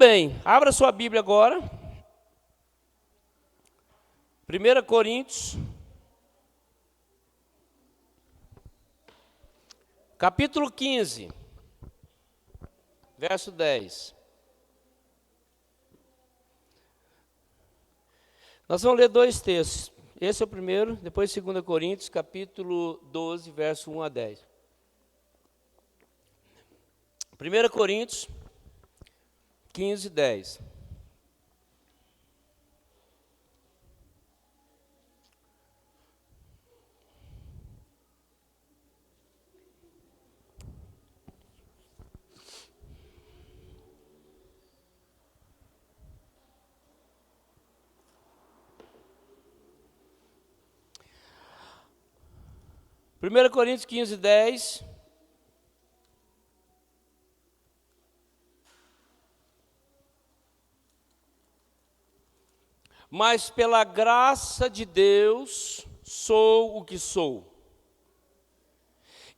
Bem, abra sua Bíblia agora. 1 Coríntios, capítulo 15, verso 10. Nós vamos ler dois textos. Esse é o primeiro, depois 2 Coríntios, capítulo 12, verso 1 a 10. 1 Coríntios 15, 10. Primeiro Coríntios 15, 10. Mas pela graça de Deus sou o que sou.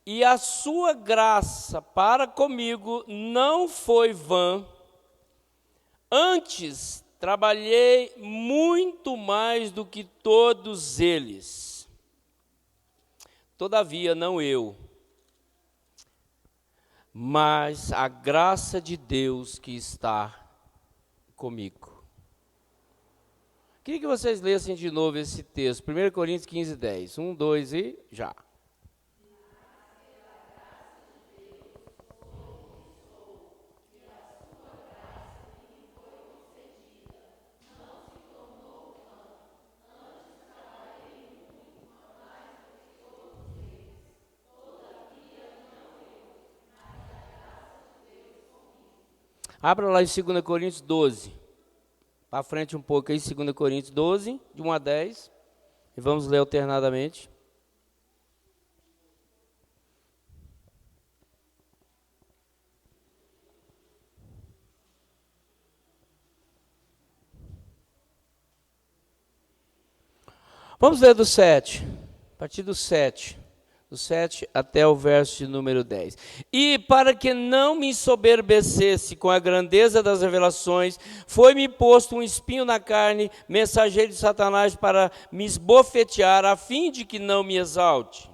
E a sua graça para comigo não foi vã. Antes trabalhei muito mais do que todos eles. Todavia não eu, mas a graça de Deus que está comigo. Queria que vocês lessem de novo esse texto, 1 Coríntios 15, 10. 1, 2 e já. Abra lá em 2 Coríntios 12. Para frente um pouco aí, 2 Coríntios 12, de 1 a 10. E vamos ler alternadamente. Vamos ler do 7, a partir do 7. Do 7 até o verso de número 10. E para que não me ensoberbecesse com a grandeza das revelações, foi-me posto um espinho na carne, mensageiro de Satanás, para me esbofetear, a fim de que não me exalte.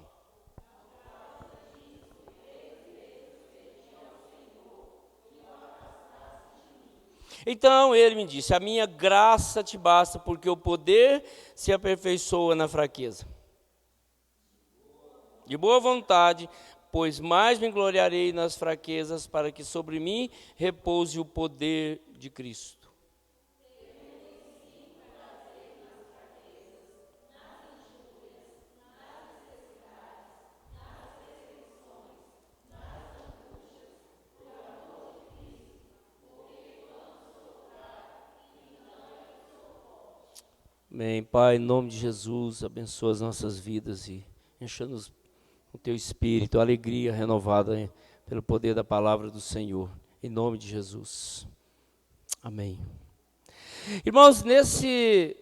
Então ele me disse: a minha graça te basta, porque o poder se aperfeiçoa na fraqueza. De boa vontade, pois mais me gloriarei nas fraquezas, para que sobre mim repouse o poder de Cristo. Amém. Pai, em nome de Jesus, abençoa as nossas vidas e encha-nos o teu espírito, a alegria renovada pelo poder da palavra do Senhor, em nome de Jesus. Amém. Irmãos, nesse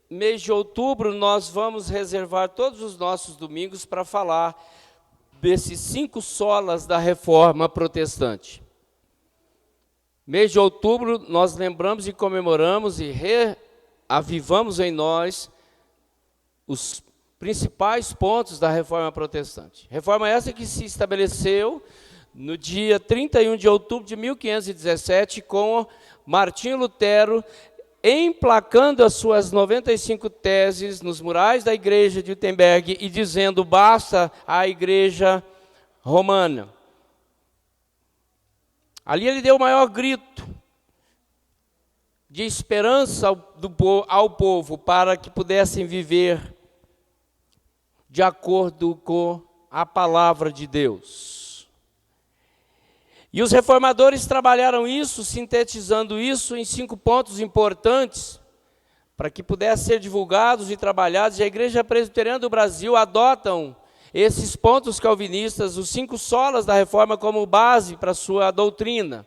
mês de outubro, nós vamos reservar todos os nossos domingos para falar desses 5 solas da Reforma Protestante. Mês de outubro, nós lembramos e comemoramos e reavivamos em nós os principais pontos da Reforma Protestante. Reforma essa que se estabeleceu no dia 31 de outubro de 1517, com Martinho Lutero emplacando as suas 95 teses nos murais da igreja de Wittenberg e dizendo basta à igreja romana. Ali ele deu o maior grito de esperança ao povo para que pudessem viver de acordo com a palavra de Deus. E os reformadores trabalharam isso, sintetizando isso em 5 pontos importantes, para que pudessem ser divulgados e trabalhados, e a Igreja Presbiteriana do Brasil adotam esses pontos calvinistas, os 5 solas da Reforma, como base para a sua doutrina.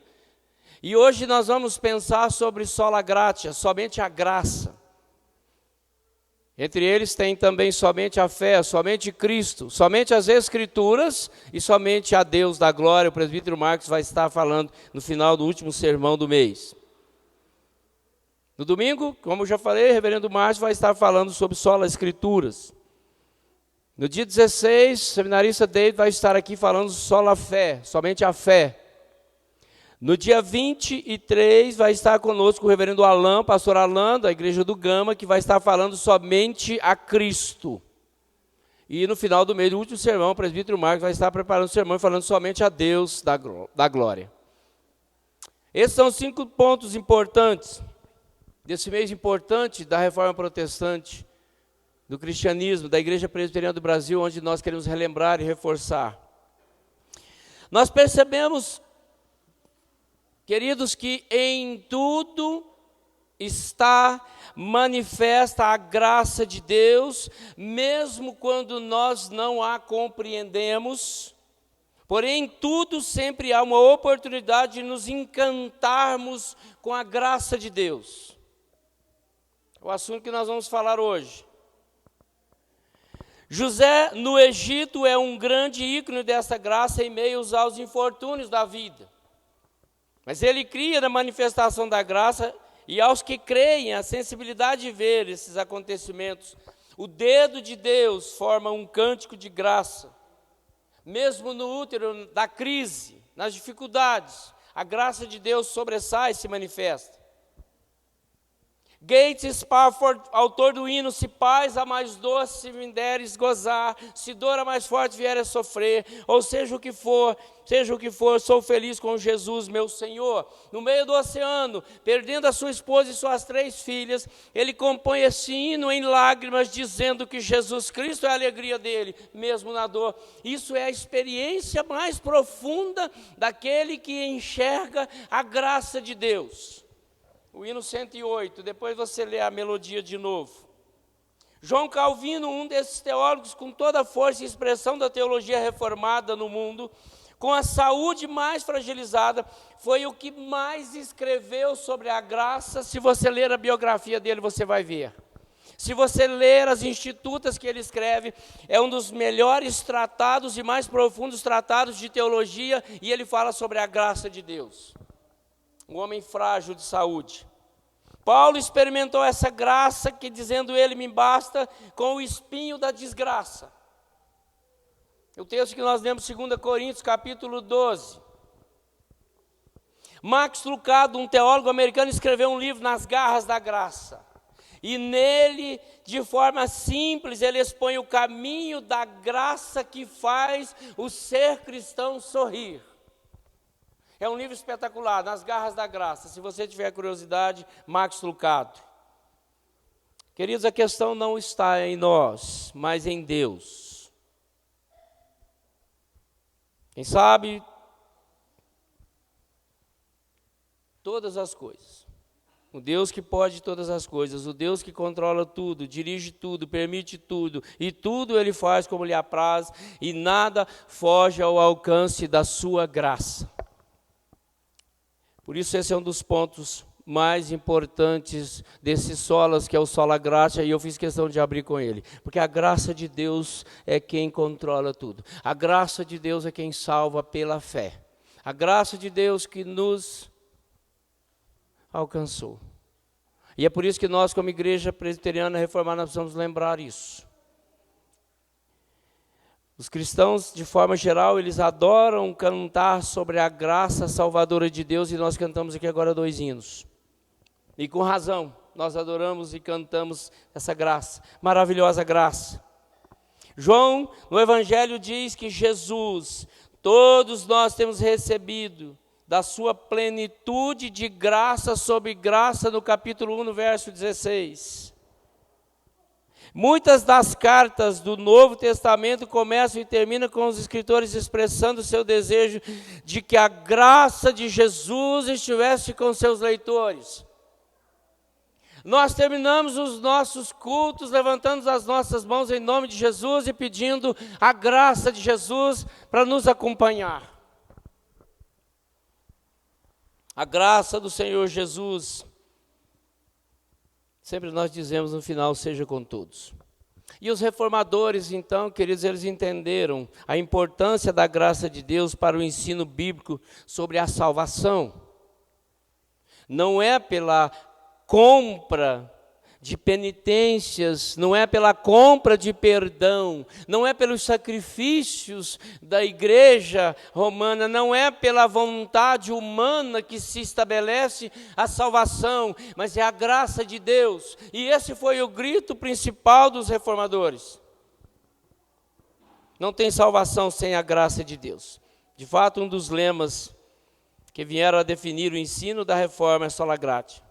E hoje nós vamos pensar sobre sola gratia, somente a graça. Entre eles tem também somente a fé, somente Cristo, somente as Escrituras e somente a Deus da glória. O presbítero Marcos vai estar falando no final do último sermão do mês. No domingo, como eu já falei, o reverendo Márcio vai estar falando sobre sola escrituras. No dia 16, o seminarista David vai estar aqui falando sola fé, somente a fé. No dia 23 vai estar conosco o reverendo Alain, pastor Alain, da igreja do Gama, que vai estar falando somente a Cristo. E no final do mês, o último sermão, o presbítero Marcos vai estar preparando o sermão e falando somente a Deus da glória. Esses são 5 pontos importantes desse mês importante da Reforma Protestante, do cristianismo, da Igreja Presbiteriana do Brasil, onde nós queremos relembrar e reforçar. Nós percebemos, queridos, que em tudo está manifesta a graça de Deus, mesmo quando nós não a compreendemos. Porém, em tudo sempre há uma oportunidade de nos encantarmos com a graça de Deus. O assunto que nós vamos falar hoje. José, no Egito, é um grande ícone dessa graça em meio aos infortúnios da vida. Mas ele cria na manifestação da graça, e aos que creem, a sensibilidade de ver esses acontecimentos, o dedo de Deus forma um cântico de graça. Mesmo no útero da crise, nas dificuldades, a graça de Deus sobressai e se manifesta. Gates Spafford, autor do hino, se paz a mais doce me deres gozar, se dor a mais forte vier a sofrer, ou seja o que for, sou feliz com Jesus, meu Senhor. No meio do oceano, perdendo a sua esposa e suas 3 filhas, ele compõe esse hino em lágrimas, dizendo que Jesus Cristo é a alegria dele, mesmo na dor. Isso é a experiência mais profunda daquele que enxerga a graça de Deus. O hino 108, depois você lê a melodia de novo. João Calvino, um desses teólogos com toda a força e expressão da teologia reformada no mundo, com a saúde mais fragilizada, foi o que mais escreveu sobre a graça. Se você ler a biografia dele, você vai ver. Se você ler as institutas que ele escreve, é um dos melhores tratados e mais profundos tratados de teologia, e ele fala sobre a graça de Deus. Um homem frágil de saúde. Paulo experimentou essa graça que, dizendo ele, me basta, com o espinho da desgraça. O texto que nós lemos, 2 Coríntios, capítulo 12. Max Lucado, um teólogo americano, escreveu um livro, Nas Garras da Graça. E nele, de forma simples, ele expõe o caminho da graça que faz o ser cristão sorrir. É um livro espetacular, Nas Garras da Graça. Se você tiver curiosidade, Max Lucado. Queridos, a questão não está em nós, mas em Deus. Quem sabe todas as coisas. O Deus que pode todas as coisas, o Deus que controla tudo, dirige tudo, permite tudo, e tudo Ele faz como lhe apraz, e nada foge ao alcance da sua graça. Por isso esse é um dos pontos mais importantes desses solas, que é o sola gratia, e eu fiz questão de abrir com ele. Porque a graça de Deus é quem controla tudo. A graça de Deus é quem salva pela fé. A graça de Deus que nos alcançou. E é por isso que nós, como igreja presbiteriana reformada, nós precisamos lembrar isso. Os cristãos, de forma geral, eles adoram cantar sobre a graça salvadora de Deus, e nós cantamos aqui agora 2 hinos. E com razão, nós adoramos e cantamos essa graça, maravilhosa graça. João, no Evangelho, diz que Jesus, todos nós temos recebido da sua plenitude de graça sobre graça, no capítulo 1, no verso 16. Muitas das cartas do Novo Testamento começam e terminam com os escritores expressando o seu desejo de que a graça de Jesus estivesse com seus leitores. Nós terminamos os nossos cultos levantando as nossas mãos em nome de Jesus e pedindo a graça de Jesus para nos acompanhar. A graça do Senhor Jesus, sempre nós dizemos no final, seja com todos. E os reformadores, então, queridos, eles entenderam a importância da graça de Deus para o ensino bíblico sobre a salvação. Não é pela compra de penitências, não é pela compra de perdão, não é pelos sacrifícios da igreja romana, não é pela vontade humana que se estabelece a salvação, mas é a graça de Deus. E esse foi o grito principal dos reformadores. Não tem salvação sem a graça de Deus. De fato, um dos lemas que vieram a definir o ensino da reforma é sola gratia.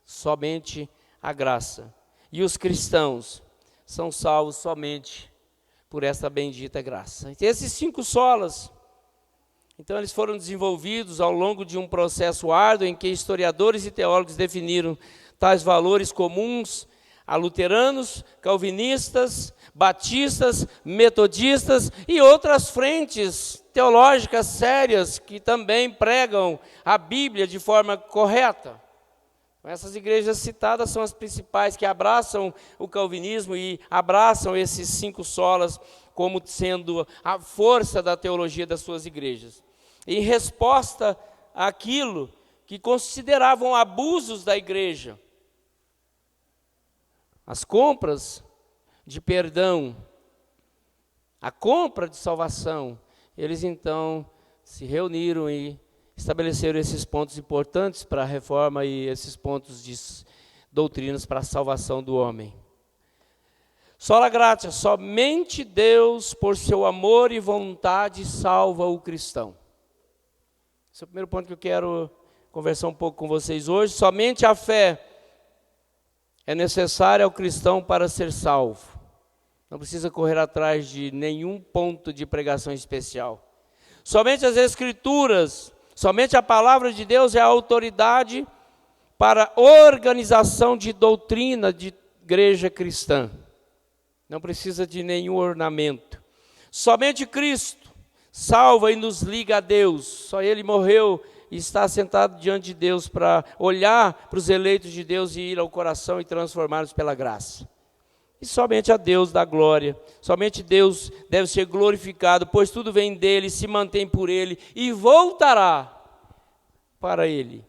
Somente a graça. E os cristãos são salvos somente por essa bendita graça. E esses 5 solas, então eles foram desenvolvidos ao longo de um processo árduo em que historiadores e teólogos definiram tais valores comuns a luteranos, calvinistas, batistas, metodistas e outras frentes teológicas sérias que também pregam a Bíblia de forma correta. Essas igrejas citadas são as principais que abraçam o calvinismo e abraçam esses 5 solas como sendo a força da teologia das suas igrejas. Em resposta àquilo que consideravam abusos da igreja, as compras de perdão, a compra de salvação, eles então se reuniram e estabeleceram esses pontos importantes para a reforma e esses pontos de doutrinas para a salvação do homem. Sola gratia, somente Deus, por seu amor e vontade, salva o cristão. Esse é o primeiro ponto que eu quero conversar um pouco com vocês hoje. Somente a fé é necessária ao cristão para ser salvo. Não precisa correr atrás de nenhum ponto de pregação especial. Somente as Escrituras, somente a palavra de Deus é a autoridade para a organização de doutrina de igreja cristã. Não precisa de nenhum ornamento. Somente Cristo salva e nos liga a Deus. Só Ele morreu e está sentado diante de Deus para olhar para os eleitos de Deus e ir ao coração e transformá-los pela graça. E somente a Deus dá glória, somente Deus deve ser glorificado, pois tudo vem dele, se mantém por ele e voltará para ele.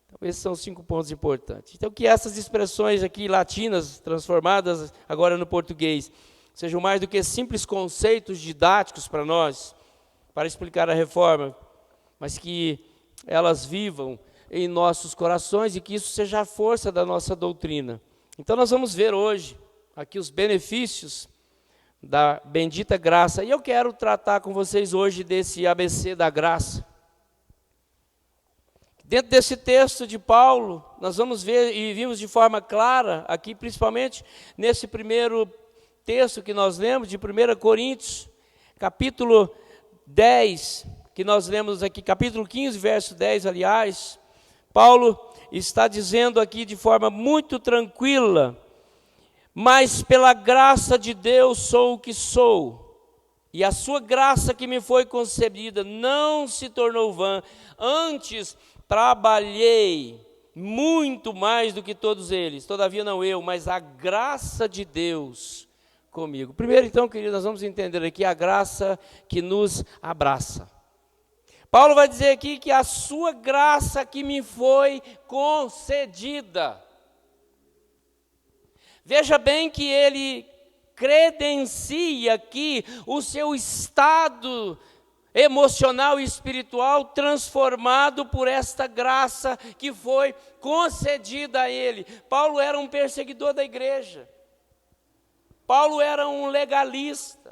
Então, esses são os 5 pontos importantes. Então, que essas expressões aqui latinas, transformadas agora no português, sejam mais do que simples conceitos didáticos para nós, para explicar a reforma, mas que elas vivam em nossos corações e que isso seja a força da nossa doutrina. Então nós vamos ver hoje aqui os benefícios da bendita graça. E eu quero tratar com vocês hoje desse ABC da graça. Dentro desse texto de Paulo, nós vamos ver e vimos de forma clara, aqui principalmente nesse primeiro texto que nós lemos, de 1 Coríntios, capítulo 10, que nós lemos aqui, capítulo 15, verso 10, aliás, Paulo está dizendo aqui de forma muito tranquila: mas pela graça de Deus sou o que sou, e a sua graça que me foi concedida não se tornou vã, antes trabalhei muito mais do que todos eles, todavia não eu, mas a graça de Deus comigo. Primeiro então, queridos, nós vamos entender aqui a graça que nos abraça. Paulo vai dizer aqui que a sua graça que me foi concedida. Veja bem que ele credencia aqui o seu estado emocional e espiritual transformado por esta graça que foi concedida a ele. Paulo era um perseguidor da igreja. Paulo era um legalista.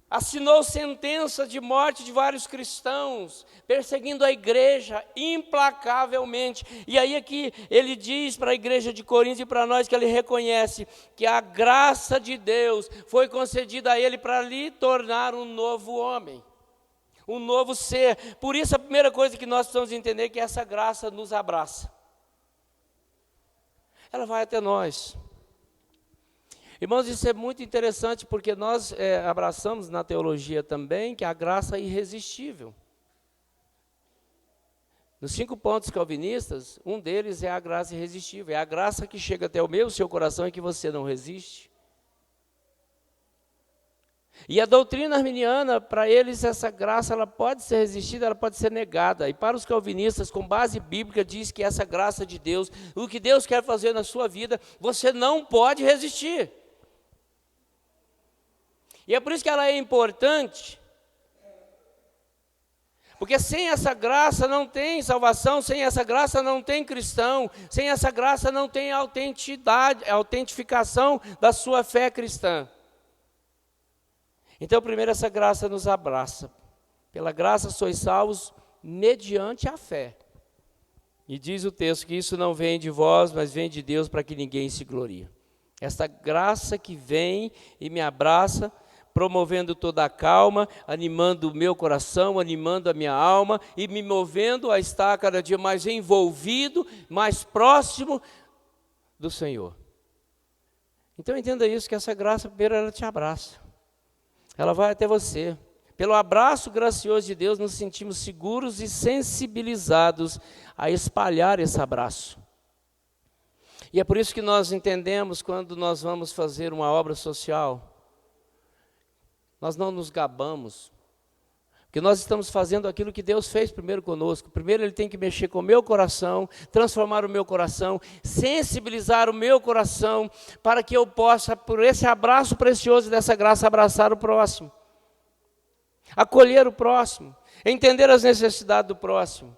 Assinou sentença de morte de vários cristãos, perseguindo a igreja implacavelmente. E aí aqui ele diz para a igreja de Corinto e para nós que ele reconhece que a graça de Deus foi concedida a ele para lhe tornar um novo homem, um novo ser. Por isso a primeira coisa que nós precisamos entender é que essa graça nos abraça. Ela vai até nós. Irmãos, isso é muito interessante porque nós abraçamos na teologia também que a graça é irresistível. Nos 5 pontos calvinistas, um deles é a graça irresistível. É a graça que chega até o seu coração e que você não resiste. E a doutrina arminiana, para eles, essa graça ela pode ser resistida, ela pode ser negada. E para os calvinistas, com base bíblica, diz que essa graça de Deus, o que Deus quer fazer na sua vida, você não pode resistir. E é por isso que ela é importante, porque sem essa graça não tem salvação, sem essa graça não tem cristão, sem essa graça não tem autentificação da sua fé cristã. Então, primeiro, essa graça nos abraça. Pela graça sois salvos mediante a fé. E diz o texto que isso não vem de vós, mas vem de Deus para que ninguém se glorie. Esta graça que vem e me abraça, promovendo toda a calma, animando o meu coração, animando a minha alma e me movendo a estar cada dia mais envolvido, mais próximo do Senhor. Então entenda isso, que essa graça primeiro ela te abraça. Ela vai até você. Pelo abraço gracioso de Deus, nos sentimos seguros e sensibilizados a espalhar esse abraço. E é por isso que nós entendemos, quando nós vamos fazer uma obra social, nós não nos gabamos, porque nós estamos fazendo aquilo que Deus fez primeiro conosco. Primeiro Ele tem que mexer com o meu coração, transformar o meu coração, sensibilizar o meu coração, para que eu possa, por esse abraço precioso dessa graça, abraçar o próximo, acolher o próximo, entender as necessidades do próximo.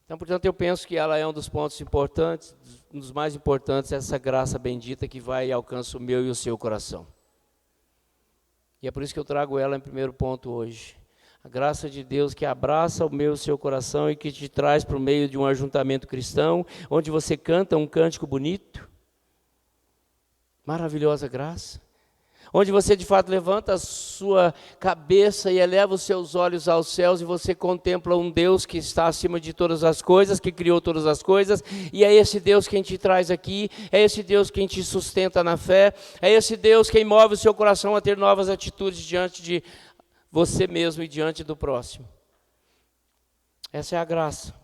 Então, portanto, eu penso que ela é um dos pontos importantes, um dos mais importantes, essa graça bendita que vai e alcança o meu e o seu coração. E é por isso que eu trago ela em primeiro ponto hoje. A graça de Deus que abraça o meu e o seu coração e que te traz para o meio de um ajuntamento cristão, onde você canta um cântico bonito. Maravilhosa graça. Onde você de fato levanta a sua cabeça e eleva os seus olhos aos céus e você contempla um Deus que está acima de todas as coisas, que criou todas as coisas, e é esse Deus quem te traz aqui, é esse Deus quem te sustenta na fé, é esse Deus quem move o seu coração a ter novas atitudes diante de você mesmo e diante do próximo. Essa é a graça.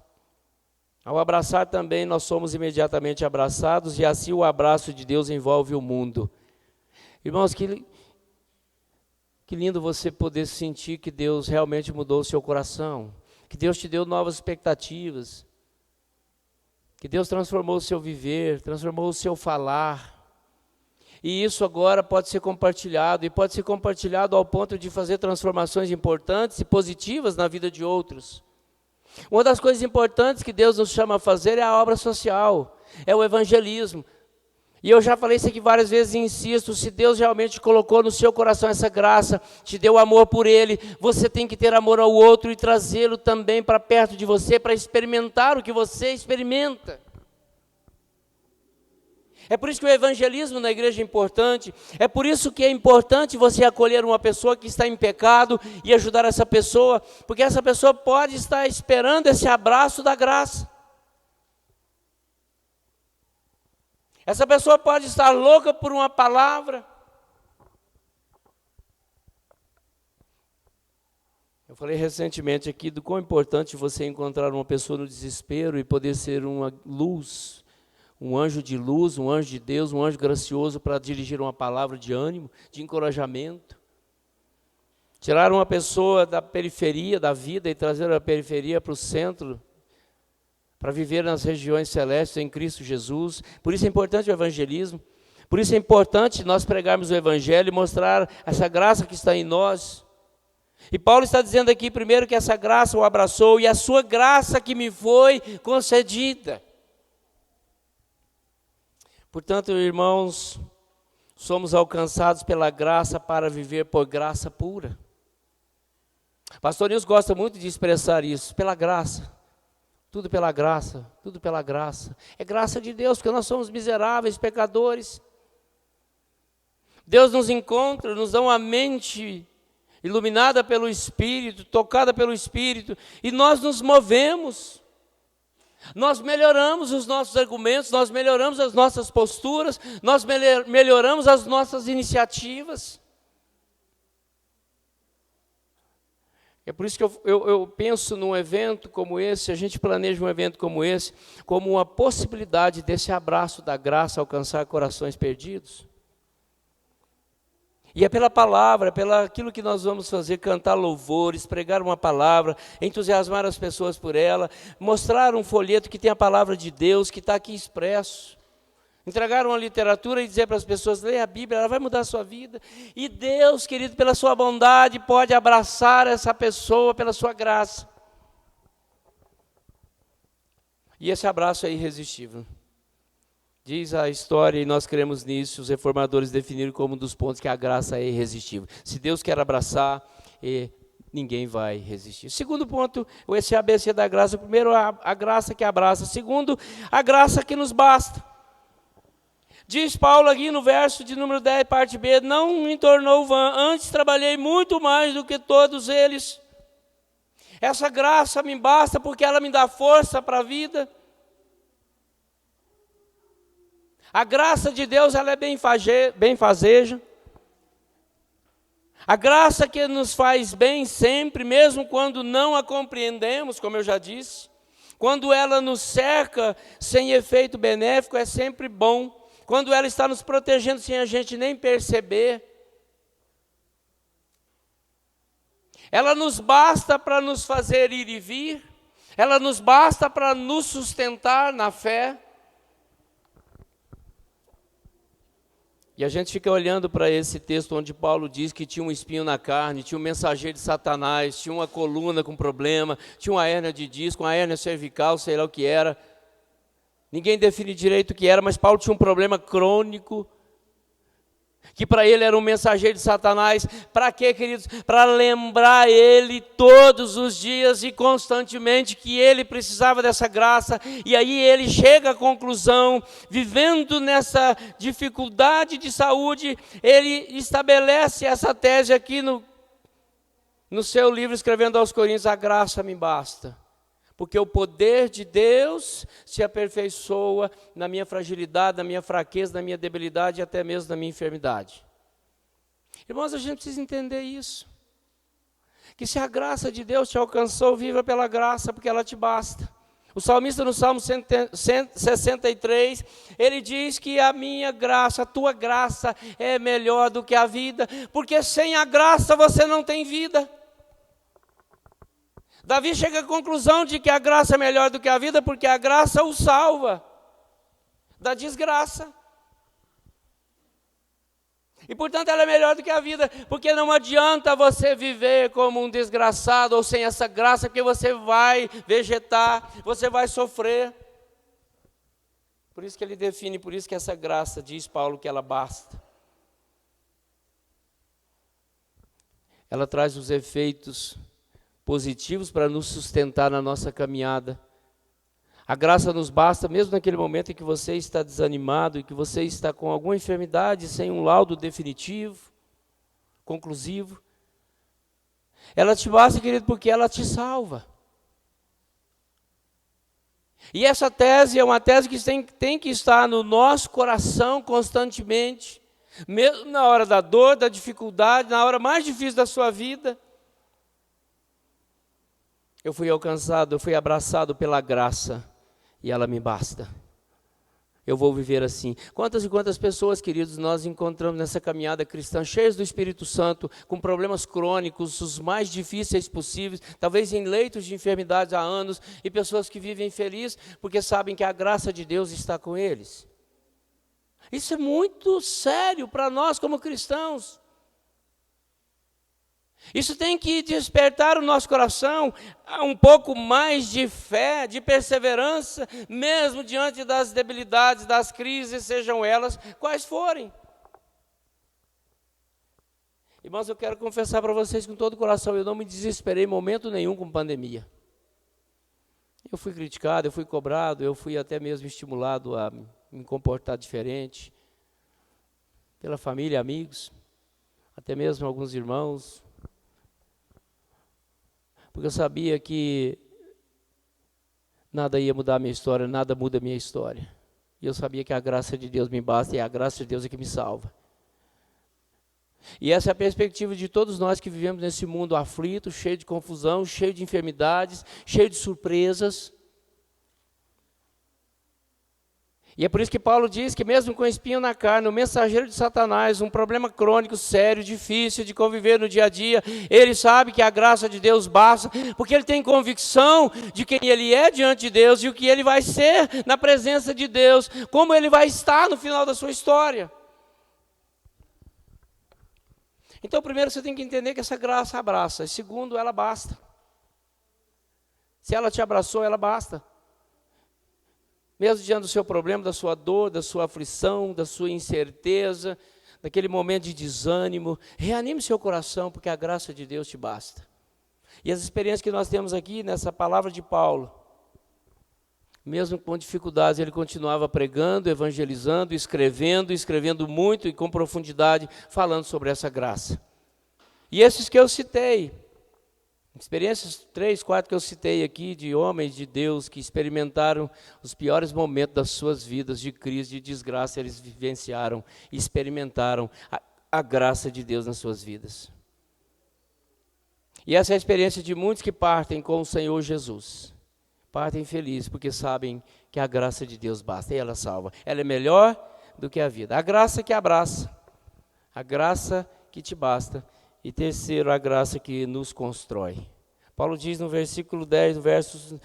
Ao abraçar também, nós somos imediatamente abraçados, e assim o abraço de Deus envolve o mundo. Irmãos, que lindo você poder sentir que Deus realmente mudou o seu coração, que Deus te deu novas expectativas, que Deus transformou o seu viver, transformou o seu falar, e isso agora pode ser compartilhado, e pode ser compartilhado ao ponto de fazer transformações importantes e positivas na vida de outros. Uma das coisas importantes que Deus nos chama a fazer é a obra social, é o evangelismo. E eu já falei isso aqui várias vezes e insisto, se Deus realmente colocou no seu coração essa graça, te deu amor por Ele, você tem que ter amor ao outro e trazê-lo também para perto de você, para experimentar o que você experimenta. É por isso que o evangelismo na igreja é importante, é por isso que é importante você acolher uma pessoa que está em pecado e ajudar essa pessoa, porque essa pessoa pode estar esperando esse abraço da graça. Essa pessoa pode estar louca por uma palavra. Eu falei recentemente aqui do quão importante você encontrar uma pessoa no desespero e poder ser uma luz, um anjo de luz, um anjo de Deus, um anjo gracioso para dirigir uma palavra de ânimo, de encorajamento. Tirar uma pessoa da periferia da vida e trazer a periferia para o centro, para viver nas regiões celestes em Cristo Jesus. Por isso é importante o evangelismo, por isso é importante nós pregarmos o evangelho e mostrar essa graça que está em nós. E Paulo está dizendo aqui primeiro que essa graça o abraçou e a sua graça que me foi concedida. Portanto, irmãos, somos alcançados pela graça para viver por graça pura. Pastor Nilson gosta muito de expressar isso, pela graça. Tudo pela graça, tudo pela graça. É graça de Deus, porque nós somos miseráveis, pecadores. Deus nos encontra, nos dá uma mente iluminada pelo Espírito, tocada pelo Espírito, e nós nos movemos. Nós melhoramos os nossos argumentos, nós melhoramos as nossas posturas, nós melhoramos as nossas iniciativas. É por isso que eu penso num evento como esse, a gente planeja um evento como esse, como uma possibilidade desse abraço da graça alcançar corações perdidos. E é pela palavra, pelo aquilo que nós vamos fazer, cantar louvores, pregar uma palavra, entusiasmar as pessoas por ela, mostrar um folheto que tem a palavra de Deus, que está aqui expresso. Entregar uma literatura e dizer para as pessoas, leia a Bíblia, ela vai mudar a sua vida. E Deus, querido, pela sua bondade, pode abraçar essa pessoa pela sua graça. E esse abraço é irresistível. Diz a história, e nós cremos nisso, os reformadores definiram como um dos pontos que a graça é irresistível. Se Deus quer abraçar, ninguém vai resistir. Segundo ponto, esse ABC da graça. Primeiro, a graça que abraça. Segundo, a graça que nos basta. Diz Paulo aqui no verso de número 10, parte B, não me tornou vã, antes trabalhei muito mais do que todos eles. Essa graça me basta porque ela me dá força para a vida. A graça de Deus, ela é benfazeja. A graça que nos faz bem sempre, mesmo quando não a compreendemos, como eu já disse. Quando ela nos cerca sem efeito benéfico, é sempre bom. Quando ela está nos protegendo sem a gente nem perceber. Ela nos basta para nos fazer ir e vir. Ela nos basta para nos sustentar na fé. E a gente fica olhando para esse texto onde Paulo diz que tinha um espinho na carne, tinha um mensageiro de Satanás, tinha uma coluna com problema, tinha uma hérnia de disco, uma hérnia cervical, sei lá o que era. Ninguém define direito o que era, mas Paulo tinha um problema crônico, que para ele era um mensageiro de Satanás. Para quê, queridos? Para lembrar ele todos os dias e constantemente que ele precisava dessa graça. E aí ele chega à conclusão, vivendo nessa dificuldade de saúde, ele estabelece essa tese aqui no seu livro, escrevendo aos Coríntios, a graça me basta. Porque o poder de Deus se aperfeiçoa na minha fragilidade, na minha fraqueza, na minha debilidade e até mesmo na minha enfermidade. Irmãos, a gente precisa entender isso. Que se a graça de Deus te alcançou, viva pela graça, porque ela te basta. O salmista no Salmo 163, ele diz que a minha graça, a tua graça é melhor do que a vida, porque sem a graça você não tem vida. Davi chega à conclusão de que a graça é melhor do que a vida, porque a graça o salva da desgraça. E portanto ela é melhor do que a vida, porque não adianta você viver como um desgraçado ou sem essa graça, porque você vai vegetar, você vai sofrer. Por isso que ele define, por isso que essa graça, diz Paulo, que ela basta. Ela traz os efeitos positivos para nos sustentar na nossa caminhada. A graça nos basta mesmo naquele momento em que você está desanimado, e que você está com alguma enfermidade, sem um laudo definitivo, conclusivo. Ela te basta, querido, porque ela te salva. E essa tese é uma tese que tem que estar no nosso coração constantemente, mesmo na hora da dor, da dificuldade, na hora mais difícil da sua vida. Eu fui alcançado, eu fui abraçado pela graça, e ela me basta. Eu vou viver assim. Quantas e quantas pessoas, queridos, nós encontramos nessa caminhada cristã, cheias do Espírito Santo, com problemas crônicos, os mais difíceis possíveis, talvez em leitos de enfermidades há anos, e pessoas que vivem felizes, porque sabem que a graça de Deus está com eles. Isso é muito sério para nós como cristãos. Isso tem que despertar o nosso coração a um pouco mais de fé, de perseverança, mesmo diante das debilidades, das crises, sejam elas quais forem. Irmãos, eu quero confessar para vocês com todo o coração, eu não me desesperei em momento nenhum com pandemia. Eu fui criticado, eu fui cobrado, eu fui até mesmo estimulado a me comportar diferente, pela família, amigos, até mesmo alguns irmãos, porque eu sabia que nada ia mudar a minha história, nada muda a minha história. E eu sabia que a graça de Deus me basta, e a graça de Deus é que me salva. E essa é a perspectiva de todos nós que vivemos nesse mundo aflito, cheio de confusão, cheio de enfermidades, cheio de surpresas. E é por isso que Paulo diz que mesmo com espinho na carne, o mensageiro de Satanás, um problema crônico, sério, difícil de conviver no dia a dia, ele sabe que a graça de Deus basta, porque ele tem convicção de quem ele é diante de Deus e o que ele vai ser na presença de Deus, como ele vai estar no final da sua história. Então, primeiro você tem que entender que essa graça abraça, e segundo, ela basta. Se ela te abraçou, ela basta. Mesmo diante do seu problema, da sua dor, da sua aflição, da sua incerteza, daquele momento de desânimo, reanime seu coração, porque a graça de Deus te basta. E as experiências que nós temos aqui nessa palavra de Paulo, mesmo com dificuldades, ele continuava pregando, evangelizando, escrevendo muito e com profundidade, falando sobre essa graça. E esses que eu citei, experiências 3, 4 que eu citei aqui, de homens de Deus que experimentaram os piores momentos das suas vidas, de crise, de desgraça, eles vivenciaram, experimentaram a graça de Deus nas suas vidas. E essa é a experiência de muitos que partem com o Senhor Jesus. Partem felizes, porque sabem que a graça de Deus basta, e ela salva. Ela é melhor do que a vida. A graça que abraça, a graça que te basta. E terceiro, a graça que nos constrói. Paulo diz no versículo 10,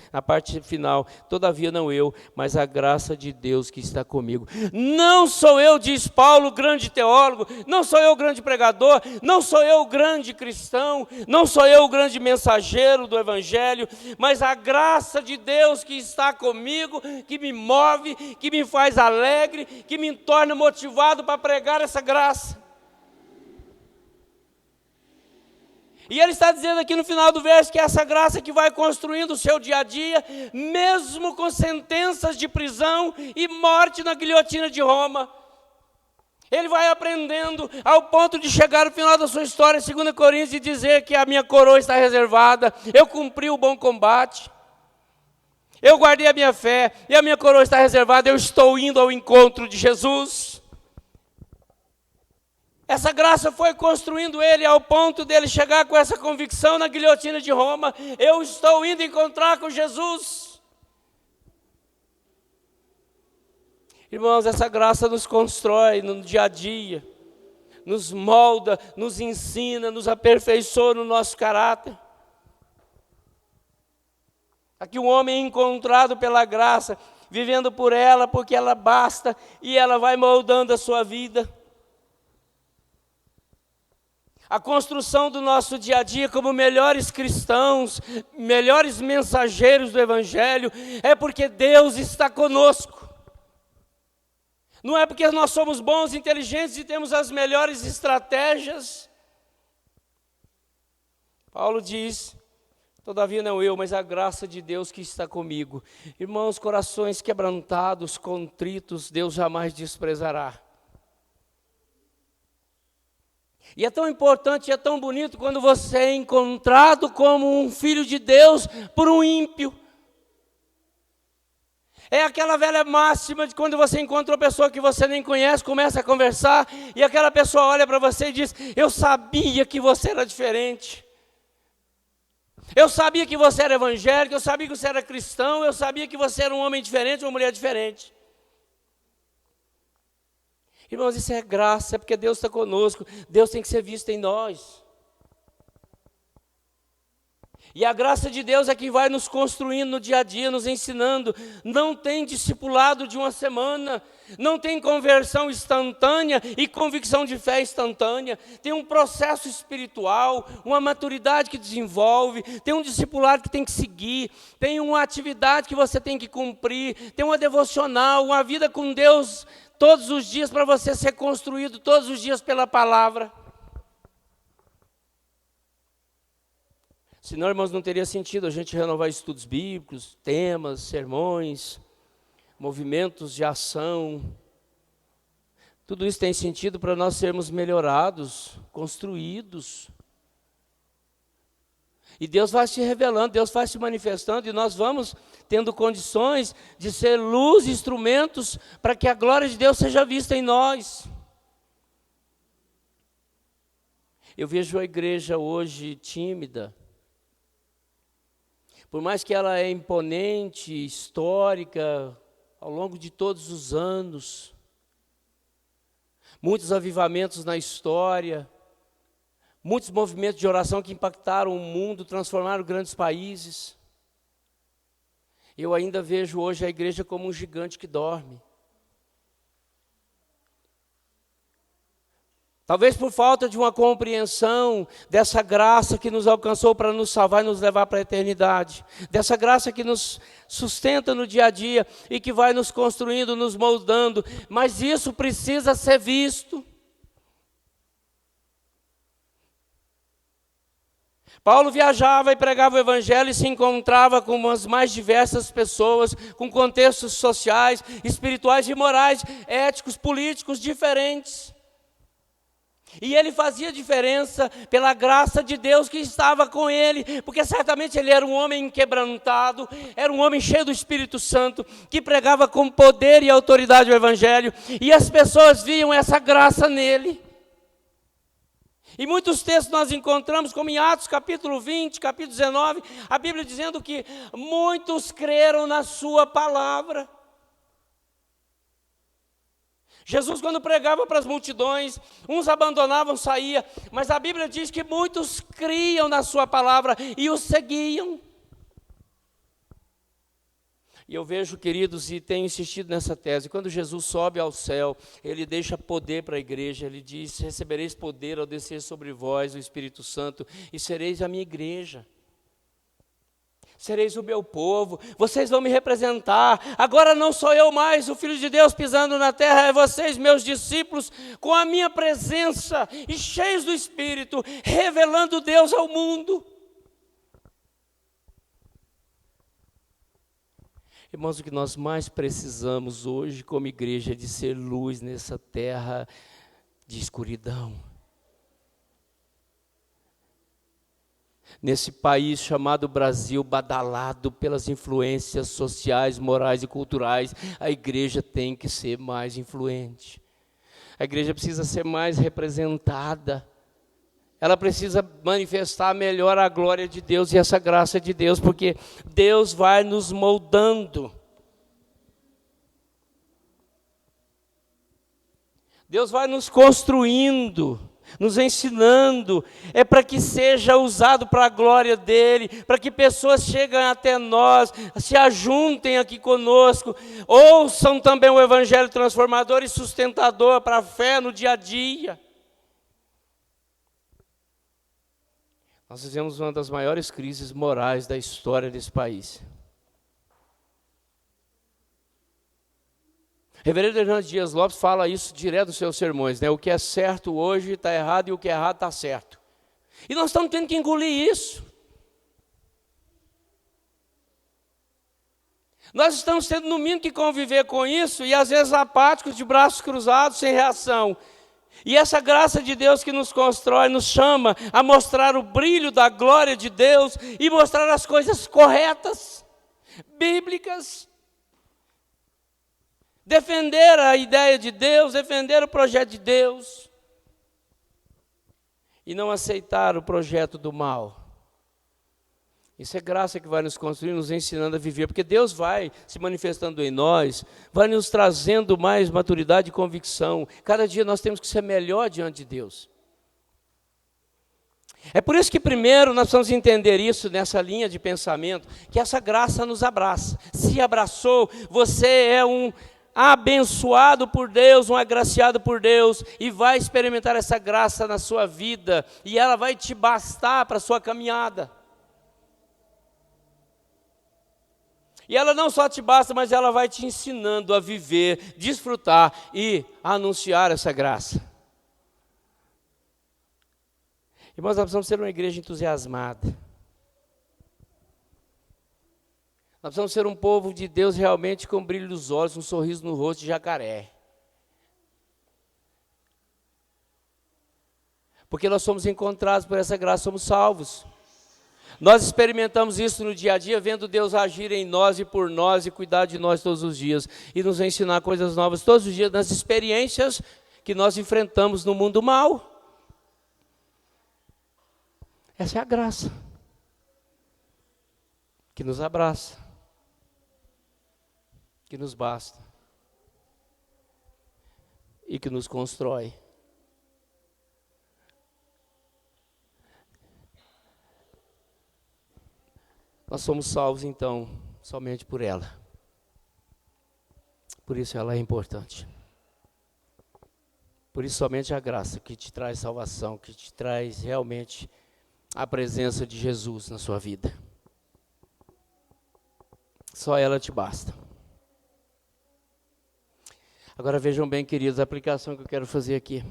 na parte final, todavia não eu, mas a graça de Deus que está comigo. Não sou eu, diz Paulo, grande teólogo, não sou eu grande pregador, não sou eu grande cristão, não sou eu grande mensageiro do evangelho, mas a graça de Deus que está comigo, que me move, que me faz alegre, que me torna motivado para pregar essa graça. E ele está dizendo aqui no final do verso que é essa graça que vai construindo o seu dia a dia, mesmo com sentenças de prisão e morte na guilhotina de Roma. Ele vai aprendendo ao ponto de chegar no final da sua história, 2 Coríntios, e dizer que a minha coroa está reservada, eu cumpri o bom combate, eu guardei a minha fé, e a minha coroa está reservada, eu estou indo ao encontro de Jesus. Essa graça foi construindo ele ao ponto dele chegar com essa convicção na guilhotina de Roma: eu estou indo encontrar com Jesus. Irmãos, essa graça nos constrói no dia a dia, nos molda, nos ensina, nos aperfeiçoa no nosso caráter. Aqui um homem é encontrado pela graça, vivendo por ela, porque ela basta, e ela vai moldando a sua vida. A construção do nosso dia a dia como melhores cristãos, melhores mensageiros do evangelho, é porque Deus está conosco. Não é porque nós somos bons, inteligentes e temos as melhores estratégias. Paulo diz: todavia não eu, mas a graça de Deus que está comigo. Irmãos, corações quebrantados, contritos, Deus jamais desprezará. E é tão importante, é tão bonito quando você é encontrado como um filho de Deus por um ímpio. É aquela velha máxima de quando você encontra uma pessoa que você nem conhece, começa a conversar, e aquela pessoa olha para você e diz: eu sabia que você era diferente. Eu sabia que você era evangélico, eu sabia que você era cristão, eu sabia que você era um homem diferente, uma mulher diferente. Irmãos, isso é graça, é porque Deus está conosco, Deus tem que ser visto em nós. E a graça de Deus é que vai nos construindo no dia a dia, nos ensinando. Não tem discipulado de uma semana, não tem conversão instantânea e convicção de fé instantânea. Tem um processo espiritual, uma maturidade que desenvolve, tem um discipulado que tem que seguir, tem uma atividade que você tem que cumprir, tem uma devocional, uma vida com Deus todos os dias para você ser construído todos os dias pela palavra. Senão, irmãos, não teria sentido a gente renovar estudos bíblicos, temas, sermões, movimentos de ação. Tudo isso tem sentido para nós sermos melhorados, construídos. E Deus vai se revelando, Deus vai se manifestando, e nós vamos tendo condições de ser luz, instrumentos, para que a glória de Deus seja vista em nós. Eu vejo a igreja hoje tímida. Por mais que ela é imponente, histórica, ao longo de todos os anos, muitos avivamentos na história, muitos movimentos de oração que impactaram o mundo, transformaram grandes países. Eu ainda vejo hoje a igreja como um gigante que dorme. Talvez por falta de uma compreensão dessa graça que nos alcançou para nos salvar e nos levar para a eternidade. Dessa graça que nos sustenta no dia a dia e que vai nos construindo, nos moldando. Mas isso precisa ser visto. Paulo viajava e pregava o evangelho e se encontrava com as mais diversas pessoas, com contextos sociais, espirituais e morais, éticos, políticos diferentes. E ele fazia diferença pela graça de Deus que estava com ele, porque certamente ele era um homem inquebrantado, era um homem cheio do Espírito Santo, que pregava com poder e autoridade o Evangelho, e as pessoas viam essa graça nele. E muitos textos nós encontramos, como em Atos capítulo 20, capítulo 19, a Bíblia dizendo que muitos creram na sua palavra. Jesus, quando pregava para as multidões, uns abandonavam, saíam, mas a Bíblia diz que muitos criam na sua palavra e o seguiam. E eu vejo, queridos, e tenho insistido nessa tese, quando Jesus sobe ao céu, ele deixa poder para a igreja, ele diz: recebereis poder ao descer sobre vós o Espírito Santo, e sereis a minha igreja. Sereis o meu povo, vocês vão me representar. Agora não sou eu mais, o Filho de Deus pisando na terra, é vocês, meus discípulos, com a minha presença e cheios do Espírito, revelando Deus ao mundo. Irmãos, o que nós mais precisamos hoje como igreja é de ser luz nessa terra de escuridão. Nesse país chamado Brasil, badalado pelas influências sociais, morais e culturais, a igreja tem que ser mais influente. A igreja precisa ser mais representada. Ela precisa manifestar melhor a glória de Deus e essa graça de Deus, porque Deus vai nos moldando. Deus vai nos construindo, nos ensinando, é para que seja usado para a glória dEle, para que pessoas cheguem até nós, se ajuntem aqui conosco, ouçam também o Evangelho transformador e sustentador para a fé no dia a dia. Nós vivemos uma das maiores crises morais da história desse país. Reverendo Hernandes Dias Lopes fala isso direto nos seus sermões, né? O que é certo hoje está errado e o que é errado está certo. E nós estamos tendo que engolir isso. Nós estamos tendo no mínimo que conviver com isso e às vezes apáticos, de braços cruzados, sem reação. E essa graça de Deus que nos constrói, nos chama a mostrar o brilho da glória de Deus e mostrar as coisas corretas, bíblicas. Defender a ideia de Deus, defender o projeto de Deus. E não aceitar o projeto do mal. Isso é graça que vai nos construir, nos ensinando a viver, porque Deus vai se manifestando em nós, vai nos trazendo mais maturidade e convicção. Cada dia nós temos que ser melhor diante de Deus. É por isso que primeiro nós precisamos entender isso nessa linha de pensamento, que essa graça nos abraça. Se abraçou, você é um abençoado por Deus, um agraciado por Deus, e vai experimentar essa graça na sua vida, e ela vai te bastar para a sua caminhada. E ela não só te basta, mas ela vai te ensinando a viver, desfrutar e anunciar essa graça. Irmãos, nós precisamos ser uma igreja entusiasmada. Nós precisamos ser um povo de Deus realmente com brilho nos olhos, um sorriso no rosto de jacaré. Porque nós somos encontrados por essa graça, somos salvos. Nós experimentamos isso no dia a dia, vendo Deus agir em nós e por nós e cuidar de nós todos os dias. E nos ensinar coisas novas todos os dias nas experiências que nós enfrentamos no mundo mal. Essa é a graça que nos abraça. que nos basta e que nos constrói. Nós somos salvos, então, somente por ela. Por isso ela é importante. Por isso somente a graça que te traz salvação, que te traz realmente a presença de Jesus na sua vida. Só ela te basta. Agora vejam bem, queridos, a aplicação que eu quero fazer aqui.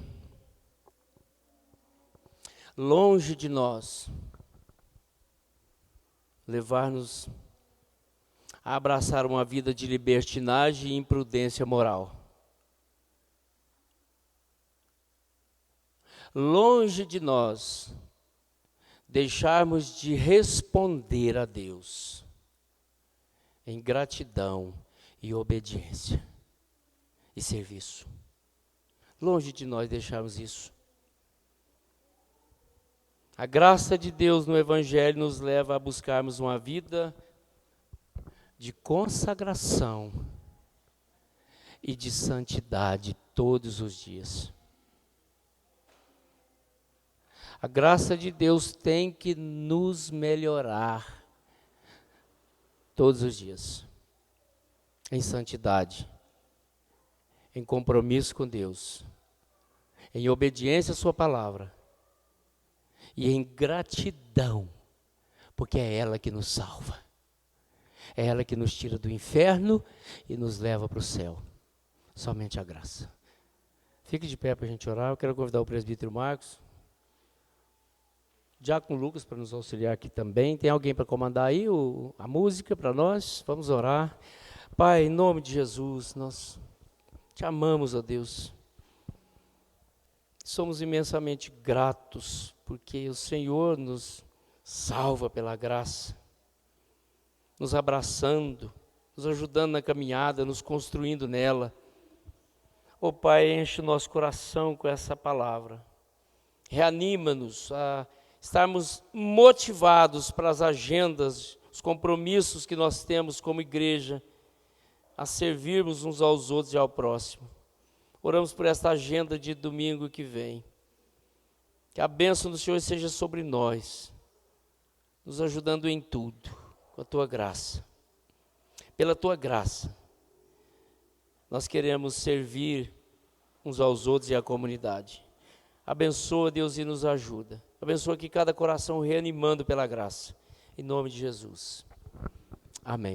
Longe de nós levar-nos a abraçar uma vida de libertinagem e imprudência moral. Longe de nós deixarmos de responder a Deus em gratidão e obediência e serviço. Longe de nós deixarmos isso. A graça de Deus no Evangelho nos leva a buscarmos uma vida de consagração e de santidade todos os dias. A graça de Deus tem que nos melhorar todos os dias, em santidade, em compromisso com Deus, em obediência à sua palavra e em gratidão, porque é ela que nos salva, é ela que nos tira do inferno e nos leva para o céu, somente a graça. Fique de pé para a gente orar. Eu quero convidar o presbítero Marcos, Diácono Lucas para nos auxiliar aqui também. Tem alguém para comandar aí a música para nós? Vamos orar. Pai, em nome de Jesus, nós te amamos, ó Deus. Somos imensamente gratos, porque o Senhor nos salva pela graça, nos abraçando, nos ajudando na caminhada, nos construindo nela. Ó Pai, enche o nosso coração com essa palavra. Reanima-nos a estarmos motivados para as agendas, os compromissos que nós temos como igreja, a servirmos uns aos outros e ao próximo. Oramos por esta agenda de domingo que vem. Que a bênção do Senhor seja sobre nós, nos ajudando em tudo, com a Tua graça. Pela Tua graça, nós queremos servir uns aos outros e à comunidade. Abençoa, Deus, e nos ajuda. Abençoa aqui cada coração reanimando pela graça. Em nome de Jesus. Amém.